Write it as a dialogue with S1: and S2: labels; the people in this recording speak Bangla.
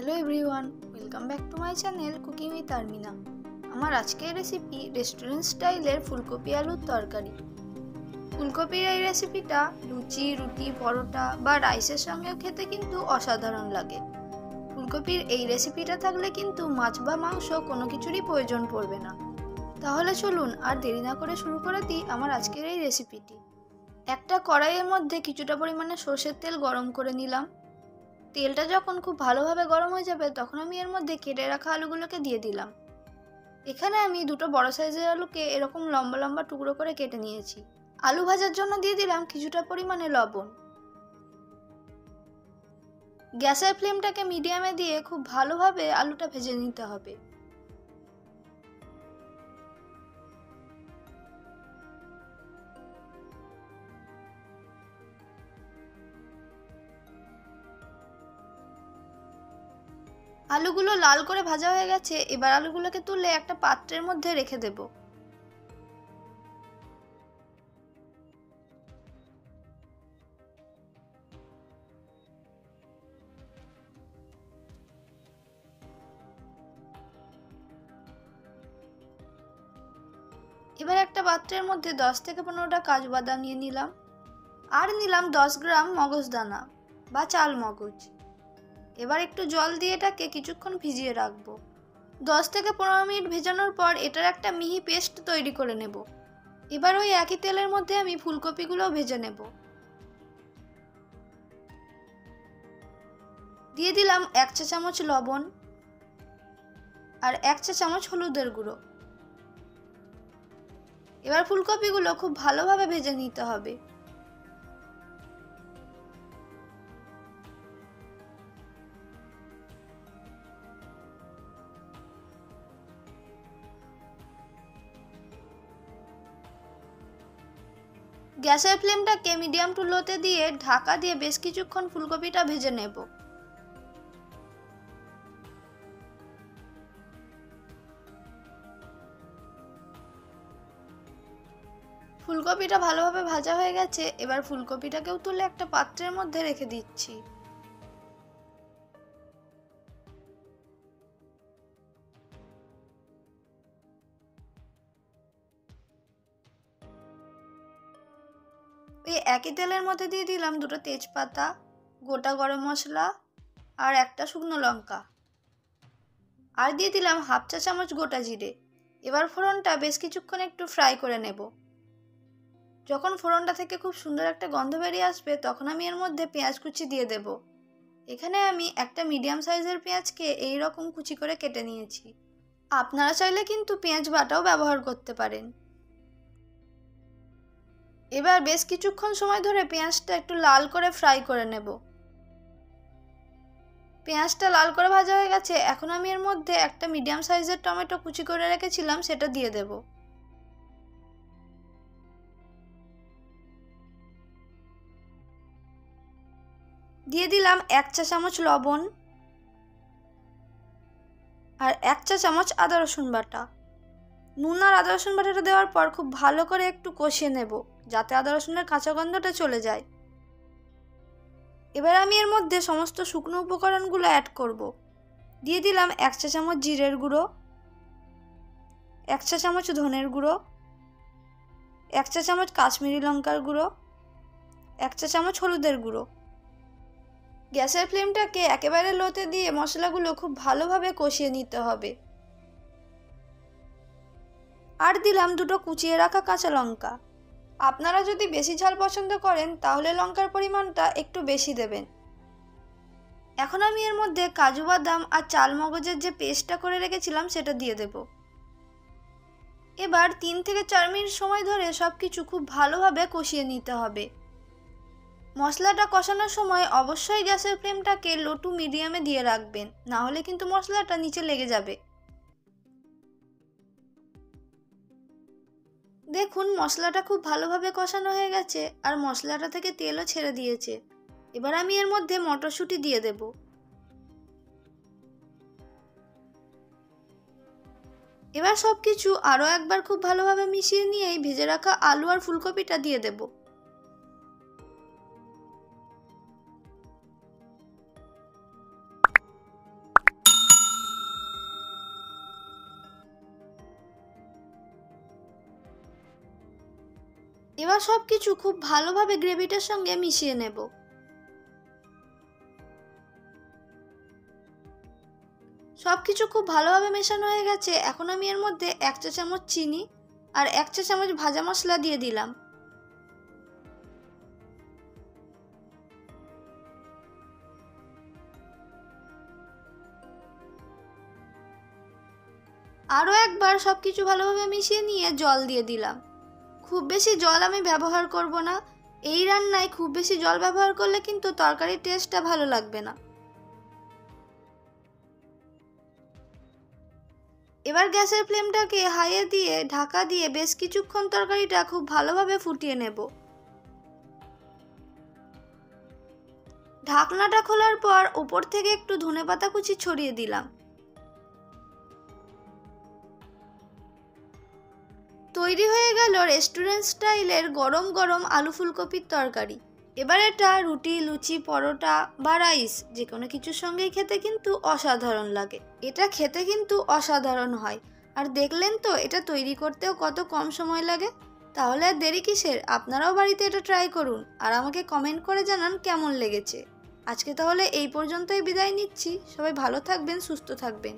S1: Hello everyone, welcome back to my channel cooking with Armina. আমার আজকের রেসিপি রেস্টুরেন্ট স্টাইলের ফুলকপি আলুর তরকারি। ফুলকপির এই রেসিপিটা লুচি, রুটি, পরোটা বা রাইসের সঙ্গেও খেতে কিন্তু অসাধারণ লাগে। ফুলকপির এই রেসিপিটা থাকলে কিন্তু মাছ বা মাংস কোনো কিছুরই প্রয়োজন পড়বে না। তাহলে চলুন আর দেরি না করে শুরু করে দিই আমার আজকের এই রেসিপিটি। একটা কড়াইয়ের মধ্যে কিছুটা পরিমাণে সর্ষের তেল গরম করে নিলাম। তেলটা যখন খুব ভালোভাবে গরম হয়ে যাবে তখন আমি এর মধ্যে কেটে রাখা আলুগুলোকে দিয়ে দিলাম। এখানে আমি দুটো বড় সাইজের আলুকে এরকম লম্বা লম্বা টুকরো করে কেটে নিয়েছি। আলু ভাজার জন্য দিয়ে দিলাম কিছুটা পরিমাণে লবণ। গ্যাসের ফ্লেমটাকে মিডিয়ামে দিয়ে খুব ভালোভাবে আলুটা ভেজে নিতে হবে। আলুগুলো লাল করে ভাজা হয়ে গেছে, এবার আলুগুলোকে তুলে একটা পাত্রের মধ্যে রেখে দেব। এবার একটা পাত্রের মধ্যে 10 থেকে 15টা কাজু বাদাম নিয়ে নিলাম, আর নিলাম 10 গ্রাম মগজদানা বা চাল মগজ। এবার একটু জল দিয়ে এটাকে কিছুক্ষণ ভিজিয়ে রাখবো। 10 থেকে 15 মিনিট ভেজানোর পর এটার একটা মিহি পেস্ট তৈরি করে নেব। এবার ওই একই তেলের মধ্যে আমি ফুলকপিগুলোও ভেজে নেব। দিয়ে দিলাম 1 চা চামচ লবণ আর 1 চা চামচ হলুদের গুঁড়ো। এবার ফুলকপিগুলো খুব ভালোভাবে ভেজে নিতে হবে। গ্যাসের ফ্লেমটাকে মিডিয়াম টু লোতে দিয়ে ঢাকা দিয়ে বেশ কিছুক্ষণ ফুলকপিটা ভেজে নেব। ফুলকপিটা ভালোভাবে ভাজা হয়ে গেছে, এবার ফুলকপিটাকেও তুলে একটা পাত্রের মধ্যে রেখে দিচ্ছি। এই একই তেলের মধ্যে দিয়ে দিলাম দুটো তেজপাতা, গোটা গরম মশলা আর একটা শুকনো লঙ্কা, আর দিয়ে দিলাম 1/2 চা চামচ গোটা জিরে। এবার ফোড়নটা বেশ কিছুক্ষণ একটু ফ্রাই করে নেব। যখন ফোড়নটা থেকে খুব সুন্দর একটা গন্ধ বেরিয়ে আসবে তখন আমি এর মধ্যে পেঁয়াজ কুচি দিয়ে দেব। এখানে আমি একটা মিডিয়াম সাইজের পেঁয়াজকে এই রকম কুচি করে কেটে নিয়েছি। আপনারা চাইলে কিন্তু পেঁয়াজ বাটাও ব্যবহার করতে পারেন। এবার বেশ কিছুক্ষণ সময় ধরে পেঁয়াজটা একটু লাল করে ফ্রাই করে নেব। পেঁয়াজটা লাল করে ভাজা হয়ে গেছে, এখন আমি এর মধ্যে একটা মিডিয়াম সাইজের টমেটো কুচি করে রেখেছিলাম সেটা দিয়ে দেব। দিয়ে দিলাম 1 চা চামচ লবণ আর 1 চা চামচ আদা রসুন বাটা। নুন আর আদা রসুন বাটাটা দেওয়ার পর খুব ভালো করে একটু কষিয়ে নেব যাতে আদা রসুনের কাঁচা গন্ধটা চলে যায়। এবার আমি এর মধ্যে সমস্ত শুকনো উপকরণগুলো অ্যাড করব। দিয়ে দিলাম 1 চা চামচ জিরের গুঁড়ো, 1 চা চামচ ধনের গুঁড়ো, 1 চা চামচ কাশ্মীরি লঙ্কার গুঁড়ো, 1 চা চামচ হলুদের গুঁড়ো। গ্যাসের ফ্লেমটাকে একেবারে লোতে দিয়ে মশলাগুলো খুব ভালোভাবে কষিয়ে নিতে হবে। আর দিলাম দুটো কুচিয়ে রাখা কাঁচা লঙ্কা। আপনারা যদি বেশি ঝাল পছন্দ করেন তাহলে লঙ্কার পরিমাণটা একটু বেশি দেবেন। এখন আমি এর মধ্যে কাজু বাদাম আর চাল মগজের যে পেস্টটা করে রেখেছিলাম সেটা দিয়ে দেব। এবার 3 থেকে 4 মিনিট সময় ধরে সব কিছু খুব ভালোভাবে কষিয়ে নিতে হবে। মশলাটা কষানোর সময় অবশ্যই গ্যাসের ফ্লেমটাকে লো টু মিডিয়ামে দিয়ে রাখবেন, না হলে কিন্তু মশলাটা নিচে লেগে যাবে। দেখুন মশলাটা খুব ভালোভাবে কষানো হয়ে গেছে আর মশলাটা থেকে তেলও ছেড়ে দিয়েছে। এবার আমি এর মধ্যে মটরশুঁটি দিয়ে দেব। এবার সব কিছু আরও একবার খুব ভালোভাবে মিশিয়ে নিয়েই ভেজে রাখা আলু আর ফুলকপিটা দিয়ে দেব। এবার সব কিছু খুব ভালোভাবে গ্রেভিটার সঙ্গে মিশিয়ে নেব। সব কিছু খুব ভালোভাবে মেশানো হয়ে গেছে। এখন আমি এর মধ্যে 1 চা চামচ চিনি আর 1 চা চামচ ভাজা মশলা দিয়ে দিলাম। আরও একবার সব কিছু ভালোভাবে মিশিয়ে নিয়ে জল দিয়ে দিলাম। খুব বেশি জল আমি ব্যবহার করব না। এই রান্নায় খুব বেশি জল ব্যবহার করলে কিন্তু তরকারির টেস্টটা ভালো লাগবে না। এবার গ্যাসের ফ্লেমটাকে হাইয়ে দিয়ে ঢাকা দিয়ে বেশ কিছুক্ষণ তরকারিটা খুব ভালোভাবে ফুটিয়ে নেব। ঢাকনাটা খোলার পর উপর থেকে একটু ধনেপাতা কুচি ছড়িয়ে দিলাম। তৈরি হয়ে গেল রেস্টুরেন্ট স্টাইলের গরম গরম আলু ফুলকপির তরকারি। এবার এটা রুটি, লুচি, পরোটা বা রাইস যে কোনো কিছুর সঙ্গেই খেতে কিন্তু অসাধারণ লাগে। এটা খেতে কিন্তু অসাধারণ হয়। আর দেখলেন তো এটা তৈরি করতেও কত কম সময় লাগে। তাহলে আর দেরি কিসের? আপনারাও বাড়িতে এটা ট্রাই করুন আর আমাকে কমেন্ট করে জানান কেমন লেগেছে। আজকে তাহলে এই পর্যন্তই বিদায় নিচ্ছি। সবাই ভালো থাকবেন, সুস্থ থাকবেন।